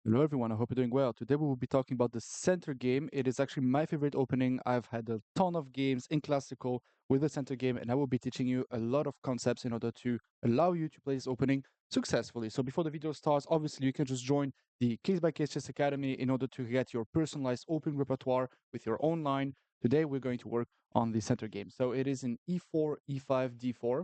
Hello everyone, I hope you're doing well. Today we will be talking about the center game. It is actually my favorite opening. I've had a ton of games in classical with the center game, and I will be teaching you a lot of concepts in order to allow you to play this opening successfully. So before the video starts, obviously you can just join the Case by Case Chess Academy in order to get your personalized open repertoire with your own line. Today we're going to work on the center game. So it is in e4, e5, d4.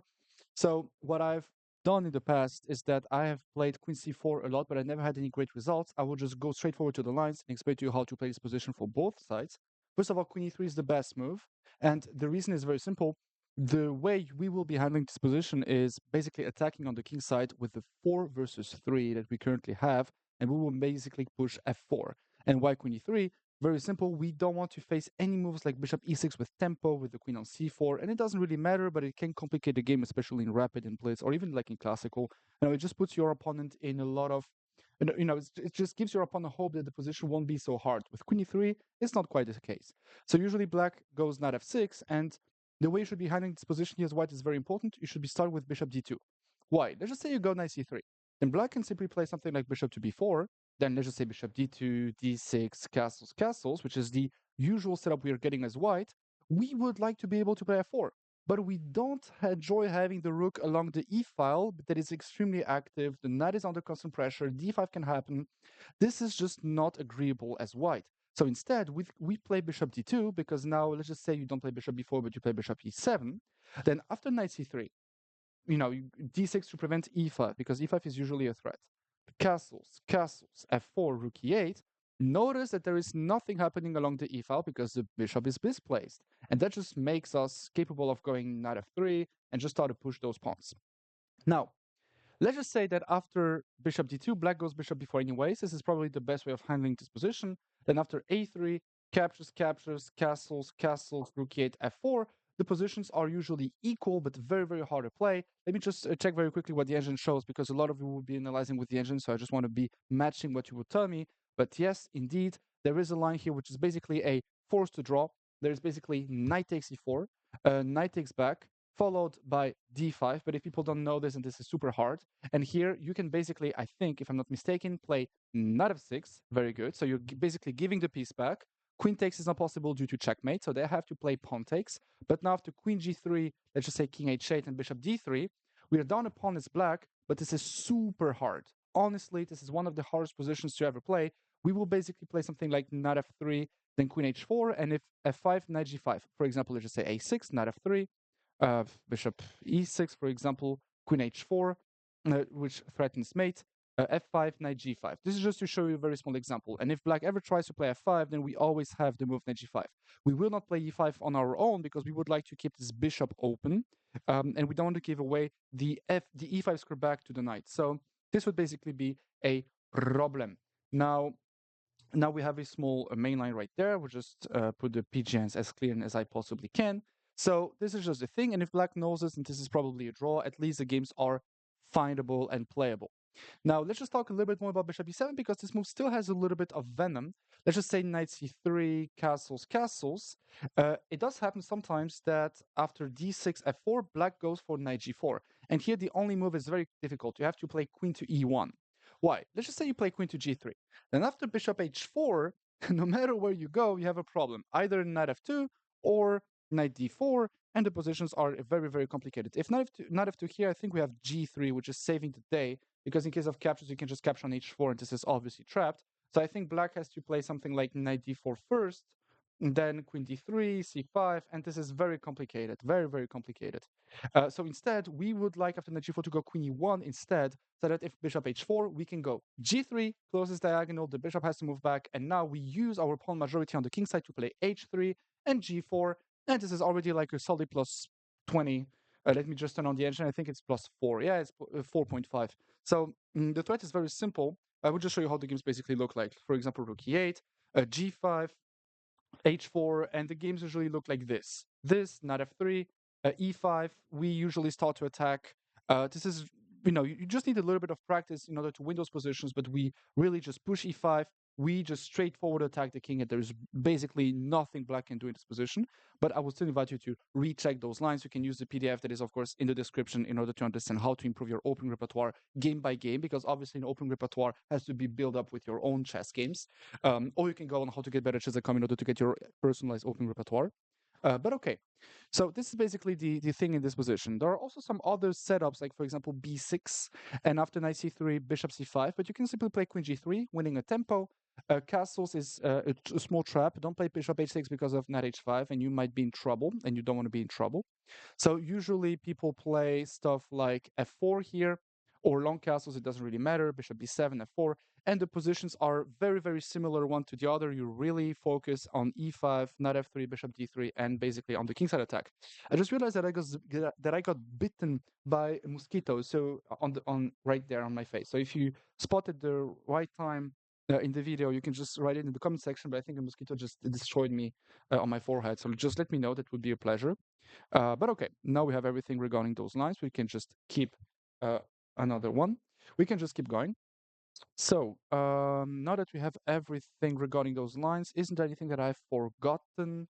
So what I've done in the past is that I have played queen c4 a lot, but I never had any great results. I will just go straight forward to the lines and explain to you how to play this position for both sides. First of all, queen e3 is the best move, and the reason is very simple. The way we will be handling this position is basically attacking on the king side with the 4 versus 3 that we currently have, and we will basically push f4. And why queen e3? Very simple. We don't want to face any moves like bishop e6 with tempo, with the queen on c4, and it doesn't really matter, but it can complicate the game, especially in rapid and blitz, or even like in classical. It just puts your opponent in a lot of, it just gives your opponent hope that the position won't be so hard. With queen e3, it's not quite the case. So usually black goes knight f6, and the way you should be handling this position here as white is very important. You should be starting with bishop d2. Why? Let's just say you go knight c3. Then black can simply play something like bishop to b4, then let's just say bishop d2, d6, castles, castles, which is the usual setup we are getting as white. We would like to be able to play f4, but we don't enjoy having the rook along the e file that is extremely active. The knight is under constant pressure. d5 can happen. This is just not agreeable as white. So instead, we play bishop d2 because now let's just say you don't play bishop b4, but you play bishop e7. Then after knight c3, d6 to prevent e5 because e5 is usually a threat. Castles, castles, f4, rook e8. Notice that there is nothing happening along the e file because the bishop is misplaced, and that just makes us capable of going knight f3 and just start to push those pawns. Now, let's just say that after bishop d2, black goes bishop b4 anyways. This is probably the best way of handling this position. Then after a3, captures, captures, castles, castles, rook e8, f4. The positions are usually equal, but very, very hard to play. Let me just check very quickly what the engine shows, because a lot of you will be analyzing with the engine, so I just want to be matching what you will tell me. But yes, indeed, there is a line here which is basically a force to draw. There's basically knight takes e4, knight takes back, followed by d5. But if people don't know this, and this is super hard, and here you can basically, I think, if I'm not mistaken, play knight f6. Very good. So you're basically giving the piece back. Queen takes is not possible due to checkmate, so they have to play pawn takes. But now after queen g3, let's just say king h8 and bishop d3, we are down a pawn as black, but this is super hard. Honestly, this is one of the hardest positions to ever play. We will basically play something like knight f3, then queen h4, and if f5, knight g5. For example, let's just say a6, knight f3, bishop e6, for example, queen h4, which threatens mate, f5, knight g5. This is just to show you a very small example. And if black ever tries to play f5, then we always have the move knight g5. We will not play e5 on our own because we would like to keep this bishop open, and we don't want to give away the e5 square back to the knight. So this would basically be a problem. Now we have a small main line right there. We'll just put the PGNs as clear as I possibly can. So this is just a thing, and if black knows this, and this is probably a draw, at least the games are findable and playable. Now, let's just talk a little bit more about bishop e7 because this move still has a little bit of venom. Let's just say knight c3, castles, castles. It does happen sometimes that after d6, f4, black goes for knight g4. And here the only move is very difficult. You have to play queen to e1. Why? Let's just say you play queen to g3. Then after bishop h4, no matter where you go, you have a problem. Either knight f2 or knight d4, and the positions are very, very complicated. If knight f2 here, I think we have g3, which is saving the day, because in case of captures, you can just capture on h4, and this is obviously trapped. So I think black has to play something like knight d4 first, and then queen d3, c5, and this is very complicated, very, very complicated. So instead, we would like after knight g4 to go queen e1 instead, so that if bishop h4, we can go g3, closes diagonal, the bishop has to move back, and now we use our pawn majority on the king side to play h3 and g4, and this is already like a solid plus 20. Let me just turn on the engine. I think it's plus 4. Yeah, it's 4.5. So the threat is very simple. I will just show you how the games basically look like. For example, rook e8, g5, h4, and the games usually look like this. This, knight f3, e5, we usually start to attack. This is, you just need a little bit of practice in order to win those positions, but we really just push e5, we just straightforward attack the king, and there's basically nothing black can do in this position. But I would still invite you to recheck those lines. You can use the PDF that is, of course, in the description in order to understand how to improve your opening repertoire game by game, because obviously an opening repertoire has to be built up with your own chess games. Or you can go on how to get better chess.com in order to get your personalized opening repertoire. But okay, so this is basically the thing in this position. There are also some other setups, like for example b6, and after knight c3, bishop c5, but you can simply play queen g3, winning a tempo. Castles is a small trap. Don't play bishop h6 because of knight h5, and you might be in trouble, and you don't want to be in trouble. So usually people play stuff like f4 here, or long castles, it doesn't really matter, bishop b7, f4, and the positions are very, very similar one to the other. You really focus on e5, knight f3, bishop d3, and basically on the kingside attack. I just realized that I got bitten by a mosquito, so on right there on my face. So if you spotted the right time in the video, you can just write it in the comment section, but I think a mosquito just destroyed me on my forehead. So just let me know, that would be a pleasure. But okay, now we have everything regarding those lines. We can just keep another one. We can just keep going. So now that we have everything regarding those lines, isn't there anything that I've forgotten?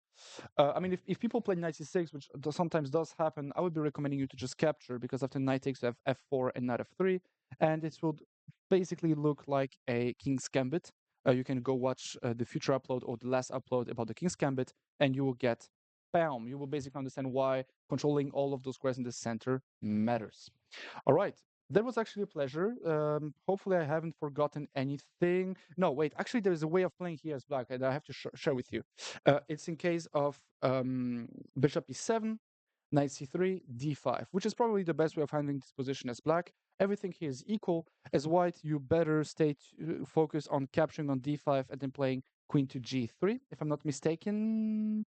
I mean, if people play knight c6, which sometimes does happen, I would be recommending you to just capture, because after knight takes, you have f4 and knight f3, and it would basically look like a king's gambit. You can go watch the future upload or the last upload about the king's gambit, and you will get bam. You will basically understand why controlling all of those squares in the center matters. All right. That was actually a pleasure. Hopefully, I haven't forgotten anything. No, wait. Actually, there is a way of playing here as black, and I have to share with you. It's in case of bishop e7, knight c3, d5, which is probably the best way of handling this position as black. Everything here is equal. As white, you better stay focused on capturing on d5 and then playing queen to g3. If I'm not mistaken,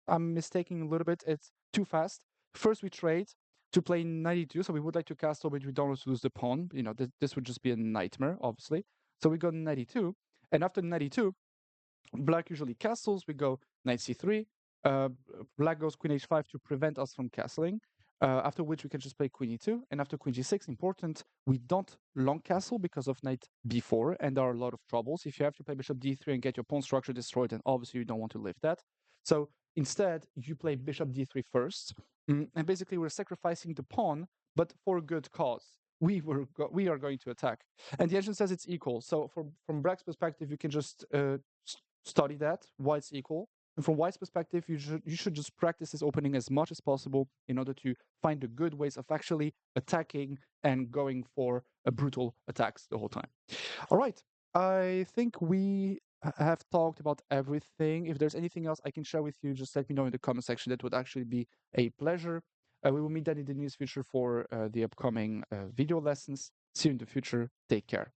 I'm mistaking a little bit. It's too fast. First, we trade to play 92, so we would like to castle, but we don't want to lose the pawn. You know, this would just be a nightmare, obviously. So we go 92, and after 92, black usually castles. We go knight c3. Black goes queen h5 to prevent us from castling. After which we can just play queen e2, and after queen g6, important, we don't long castle because of knight b4, and there are a lot of troubles. If you have to play bishop d3 and get your pawn structure destroyed, then obviously you don't want to live that. So instead, you play bishop d3 first, and basically we're sacrificing the pawn, but for a good cause. We are going to attack, and the engine says it's equal. So from Brack's perspective, you can just study that why it's equal. And from White's perspective, you should just practice this opening as much as possible in order to find the good ways of actually attacking and going for a brutal attacks the whole time. All right, I think we have talked about everything. If there's anything else I can share with you, just let me know in the comment section. That would actually be a pleasure. We will meet then in the near future for the upcoming video lessons. See you in the future. Take care.